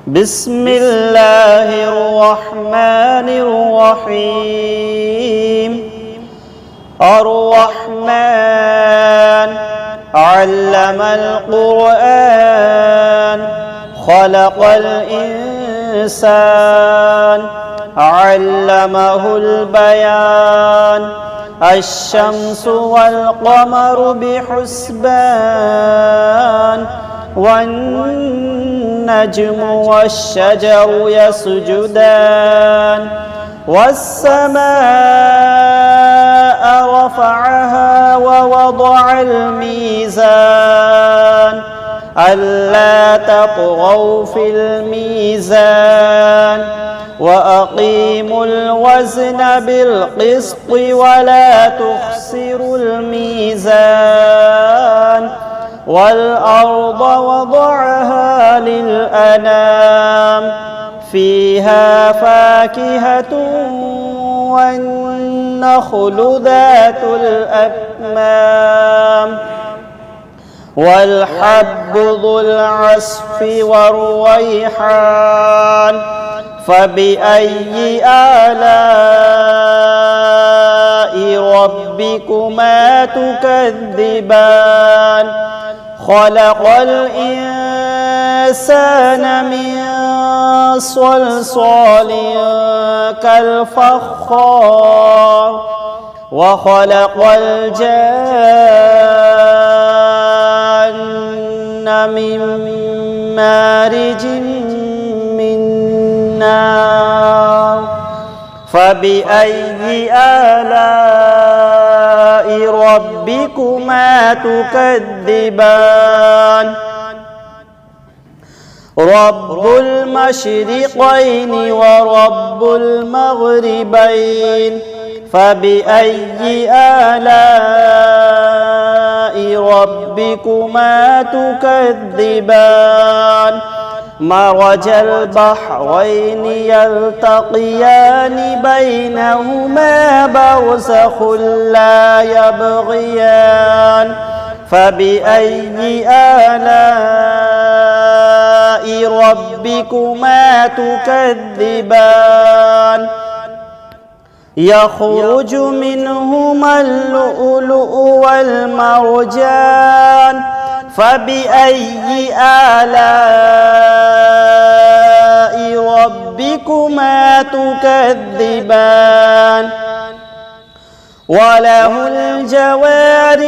بسم الله الرحمن الرحيم. الرحمن علم القرآن خلق الإنسان علمه البيان. الشمس والقمر بحسبان والنجم والشجر يسجدان. والسماء رفعها ووضع الميزان ألا تطغوا في الميزان وأقيموا الوزن بالقسط ولا تخسروا الميزان. والأرض وضعها للأنام فيها فاكهة والنخل ذات الأكمام والحب ذو العصف والريحان. فبأي آلاء ربكما تكذبان؟ خلق الإنسان من صلصال كالفخار وخلق الجان من مارج من نار. فبأي آلاء ربكما تكذبان؟ رب المشرقين ورب المغربين. فبأي آلاء ربكما تكذبان؟ مرج البحرين يلتقيان بينهما برزخ لا يبغيان. فبأي آلاء ربكما تكذبان؟ يخرج منهما اللؤلؤ والمرجان. فبأي آلاء ربكما تكذبان؟ وله الجوار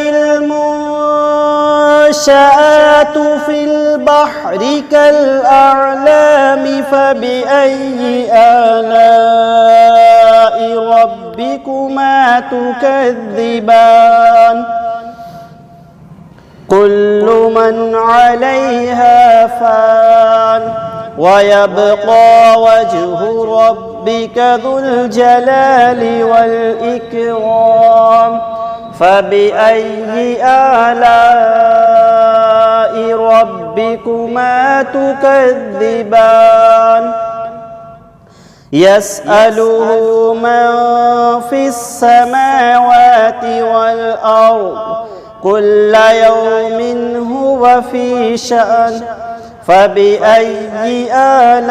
المنشآت في البحر كالأعلام. فبأي آلاء ربكما تكذبان؟ كل من عليها فان ويبقى وجه ربك ذو الجلال والإكرام. فبأي آلاء ربكما تكذبان؟ يسأله من في السماوات والأرض كل يوم هو في شأن. فبأي آلاء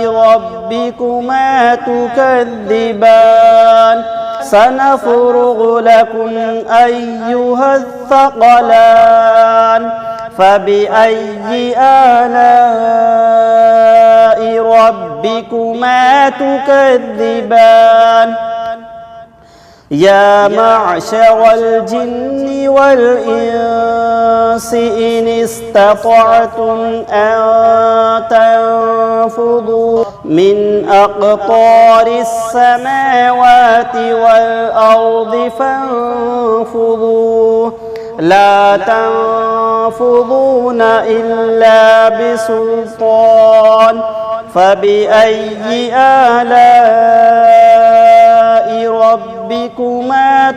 ربكما تكذبان؟ سنفرغ لكم أيها الثقلان. فبأي آلاء ربكما تكذبان؟ يا معشر الجن والإنس إن استطعتم أن تنفذوا من أقطار السماوات والأرض فانفذوا لا تنفذون إلا بسلطان. فبأي آلاء ربكما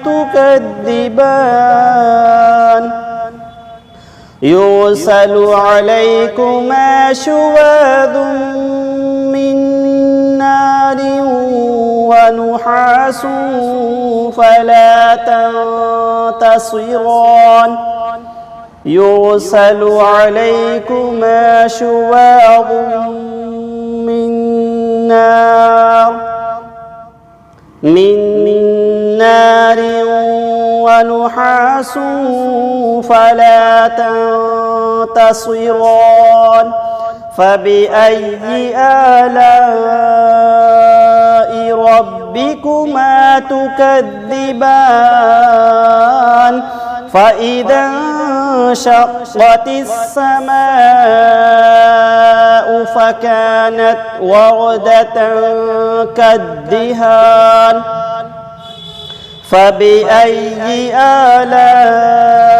تكذبان؟ يرسل عليكما شواظ من نار ونحاس فلا تنتصران. يرسل عليكما شواظ من نار ونحاس فلا تنتصران فبأي آلاء ربكما تكذبان فإذا انشقت السماء فكانت وردة كالدهان فبأي آلاء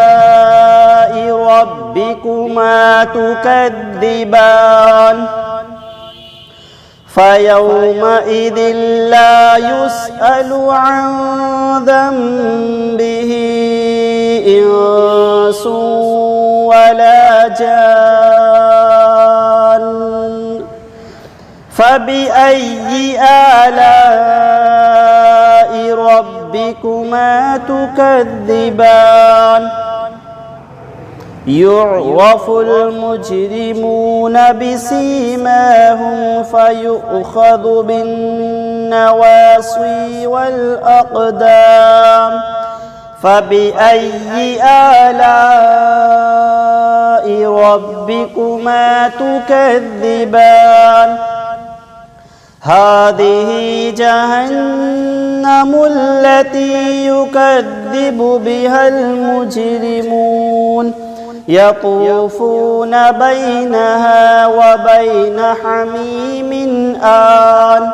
ربكما تكذبان فيومئذ لا يسأل عن ذنبه إنس ولا جان فبأي آلاء ربكما تكذبان يعرف المجرمون بسيماهم فيؤخذ بالنواصي والأقدام فبأي آلاء ربكما تكذبان هذه جهنم التي يكذب بها المجرمون يطوفون بينها وبين حميم آن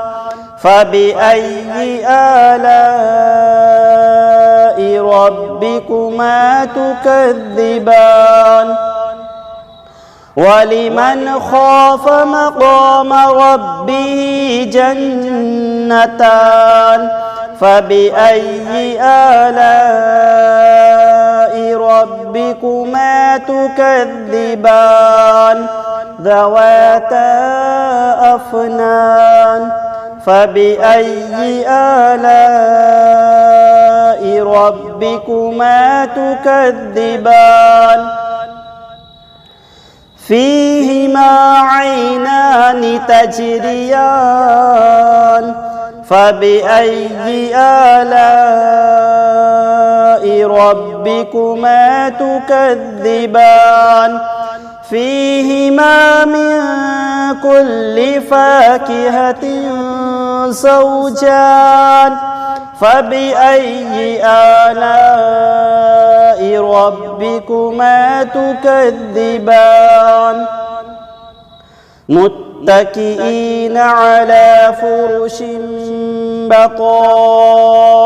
فبأي آلاء ربكما تكذبان ولمن خاف مقام ربه جنتان فبأي آلاء ربكما تكذبان ذواتا أفنان فبأي آلاء ربكما تكذبان فيهما عينان تجريان فبأي آلاء ربكما تكذبان فيهما من كل فاكهة زوجان فبأي آلاء ربكما تكذبان متكئين على فرش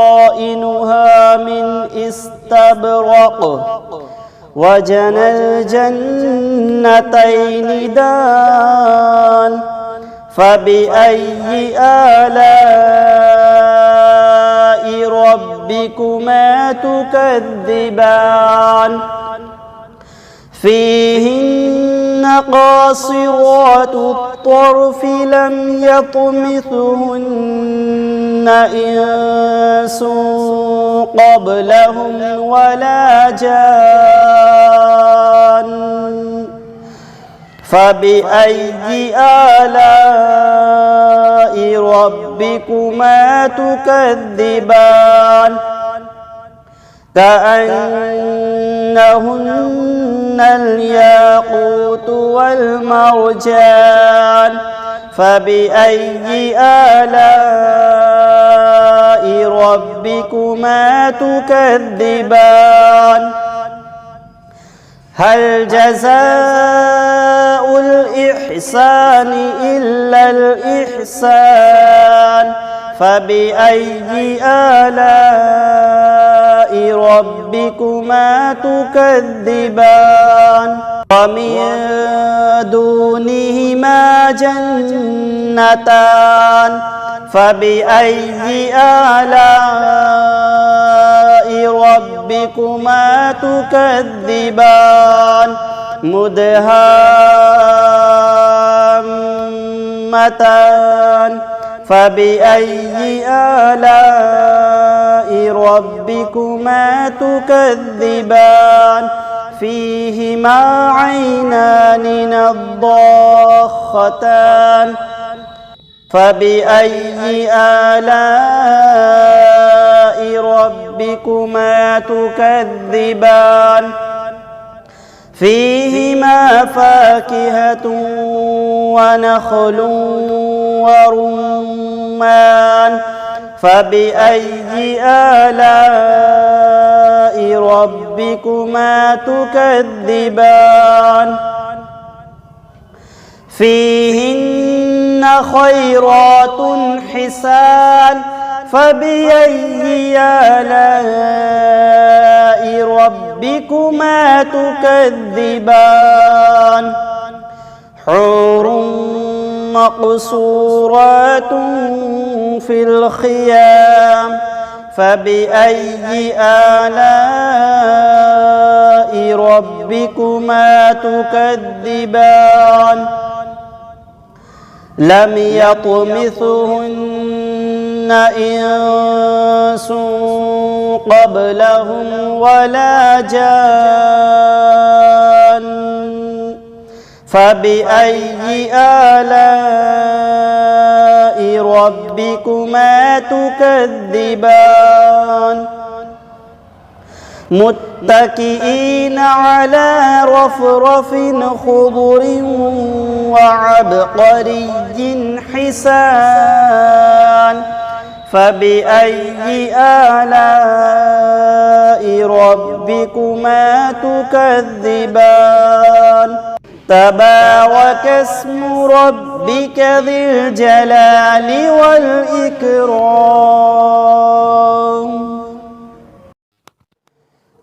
بطائنها من استبرق وجنى الجنتين دان فبأي آلاء ربكما تكذبان فيهن قاصرات الطرف لم يطمثهن إنس قبلهم ولا جان فبأي آلاء ربكما تكذبان كأنهن الياقوت والمرجان فبأي آلاء ربكما تكذبان هل جزاء الإحسان إلا الإحسان فبأي آلاء ربكما تكذبان ومن دونهما جنتان فبأي آلاء ربكما تكذبان مدهامتان فبأي آلاء ربكما تكذبان فيهما عينان نضاختان فبأي آلاء ربكما تكذبان فيهما فاكهة ونخل ورمان فبأي آلاء ربكما تكذبان فيهن خيرات حسان فبأي آلاء ربكما تكذبان حور مقصورات في الخيام فبأي آلاء ربكما تكذبان لم يطمثهن إنس قبلهم ولا جان فبأي آلاء ربكما تكذبان متكئين على رفرف خضر وعبقري حسان فبأي آلاء ربكما تكذبان تبارك اسم ربك ذي الجلال والإكرام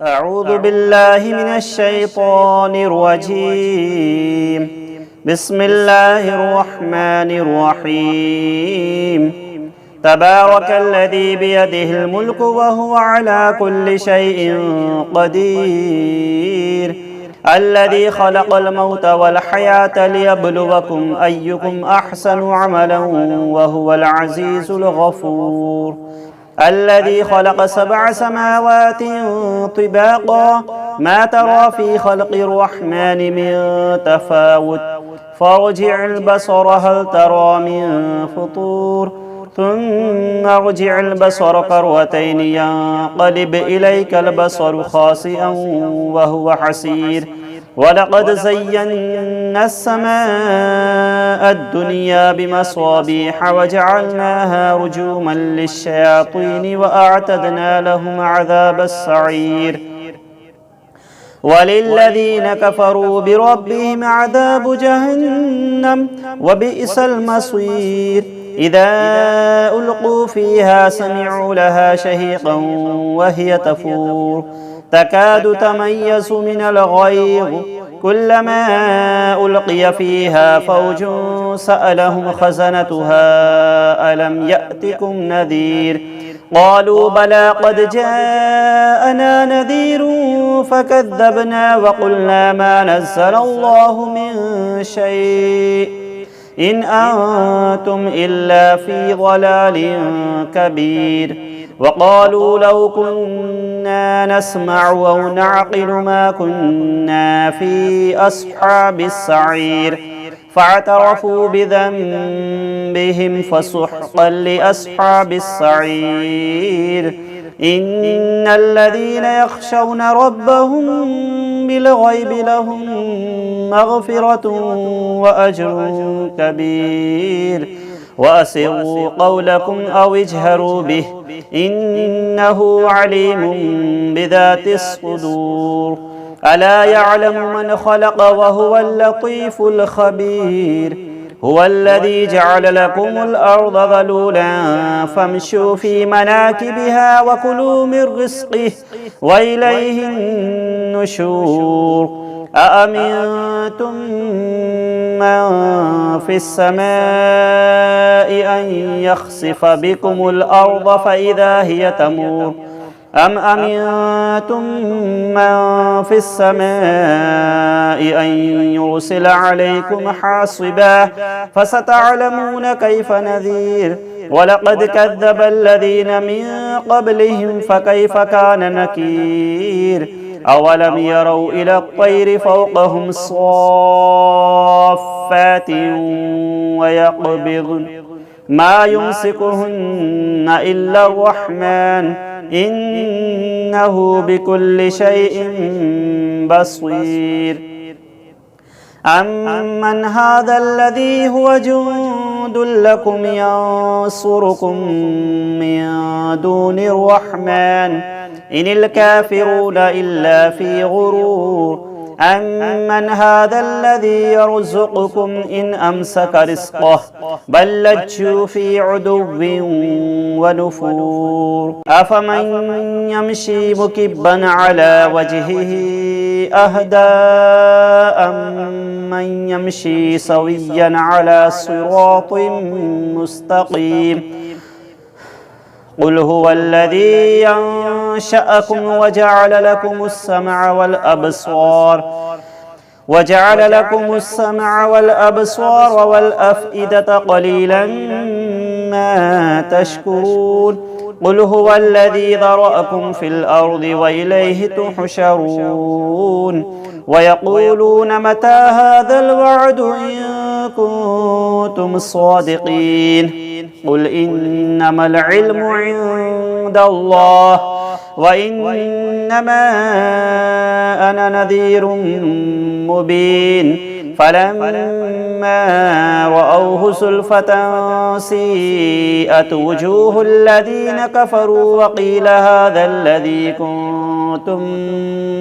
أعوذ بالله من الشيطان الرجيم بسم الله الرحمن الرحيم تبارك الذي بيده الملك وهو على كل شيء قدير الذي خلق الموت والحياة ليبلوكم أيكم أحسن عملا وهو العزيز الغفور الذي خلق 7 سماوات طباقا ما ترى في خلق الرحمن من تفاوت فارجع البصر هل ترى من فطور ثم ارجع البصر كرتين ينقلب إليك البصر خاسئا وهو حسير ولقد زينا السماء الدنيا بمصابيح وجعلناها رجوما للشياطين وأعتدنا لهم عذاب السعير وللذين كفروا بربهم عذاب جهنم وبئس المصير إذا ألقوا فيها سمعوا لها شهيقا وهي تفور تكاد تميز من الغيظ كلما ألقي فيها فوج سألهم خزنتها ألم يأتكم نذير قالوا بلى قد جاءنا نذير فكذبنا وقلنا ما نزل الله من شيء إن أنتم إلا في ضلال كبير وقالوا لو كنا نسمع أو نعقل ما كنا في أصحاب السعير فاعترفوا بذنبهم فسحقا لأصحاب السعير إن الذين يخشون ربهم بالغيب لهم مغفرة وأجر كبير وأسروا قولكم أو اجهروا به إنه عليم بذات الصدور ألا يعلم من خلق وهو اللطيف الخبير هو الذي جعل لكم الأرض ذلولا فامشوا في مناكبها وكلوا من رزقه وإليه النشور أأمنتم من في السماء أن يخسف بكم الأرض فإذا هي تمور أم أمنتم من في السماء أن يرسل عليكم حاصبا فستعلمون كيف نذير ولقد كذب الذين من قبلهم فكيف كان نكير أولم يروا إلى الطير فوقهم صافات ويقبضن ما يمسكهن إلا الرحمن إنه بكل شيء بصير أمن هذا الذي هو جند لكم ينصركم من دون الرحمن إن الكافرون إلا في غرور أمن هذا الذي يرزقكم إن أمسك رزقه بل لجوا في عدو ونفور أفمن يمشي مكبا على وجهه أهدى أمن يمشي سويا على صراط مستقيم قل هو الذي ينشأكم وجعل لكم السمع والأبصار والأفئدة قليلا ما تشكرون قل هو الذي ذرأكم في الأرض وإليه تحشرون ويقولون متى هذا الوعد إن كنتم صادقين قل إنما العلم عند الله وإنما أنا نذير مبين فلما رأوه زلفة سيئت وجوه الذين كفروا وقيل هذا الذي كنتم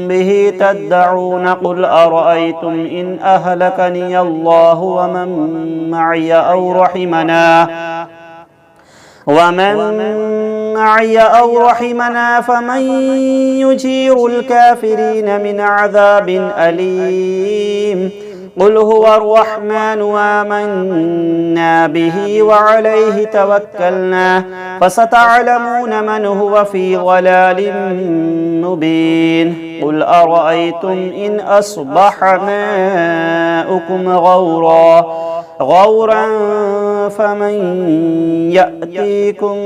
به تدعون قل أرأيتم إن أهلكني الله ومن معي أو رحمنا فمن يجير الكافرين من عذاب أليم قل هو الرحمن آمنا به وعليه توكلنا فستعلمون من هو في ضلال مبين قل أرأيتم إن أصبح ماؤكم غورا فمن يأتيكم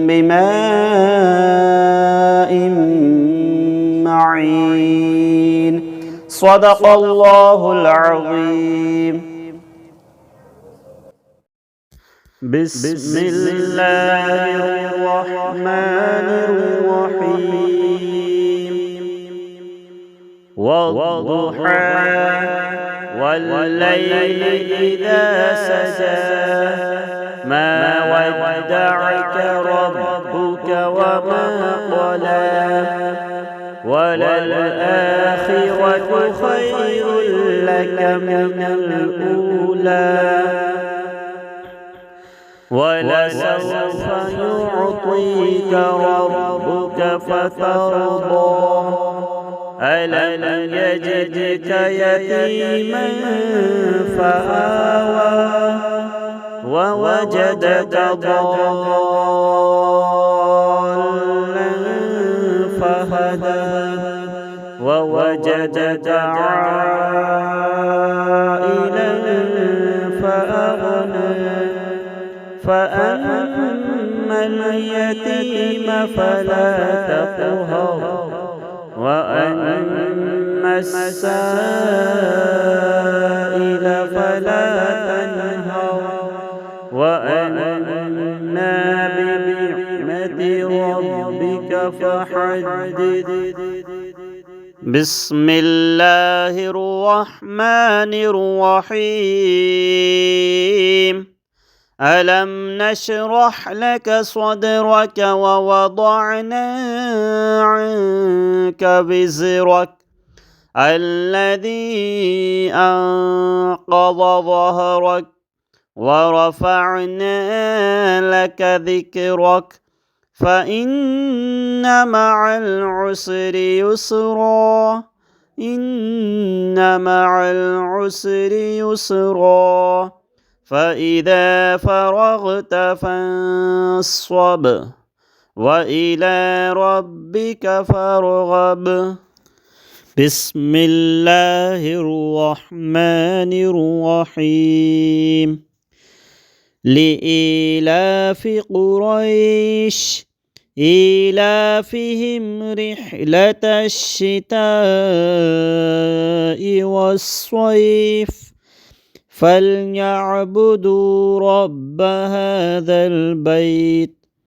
بماء معين صدق الله العظيم. بسم الله الرحمن الرحيم والضحى والليل إذا سجى ما ودعك ربك وما قلى وللآخرة خير لك من الأولى ولسوف يعطيك ربك فترضى ألم يجدك يتيما فآوى ووجدك ضالا فهدى ووجدك عائلا فأغنى فأما اليتيم فلا تقهر وأما السائل فلا تنهر وأما بنعمة ربك فحدث. بسم الله الرحمن الرحيم ألم نشرح لك صدرك ووضعنا عنك وزرك الذي أنقض ظهرك ورفعنا لك ذكرك فإن مع العسر يسرا إن مع العسر يسرا فإذا فرغت فانصب وإلى ربك فارغب. بسم الله الرحمن الرحيم لإيلاف قريش إيلافهم رحلة الشتاء والصيف فليعبدوا رب هذا البيت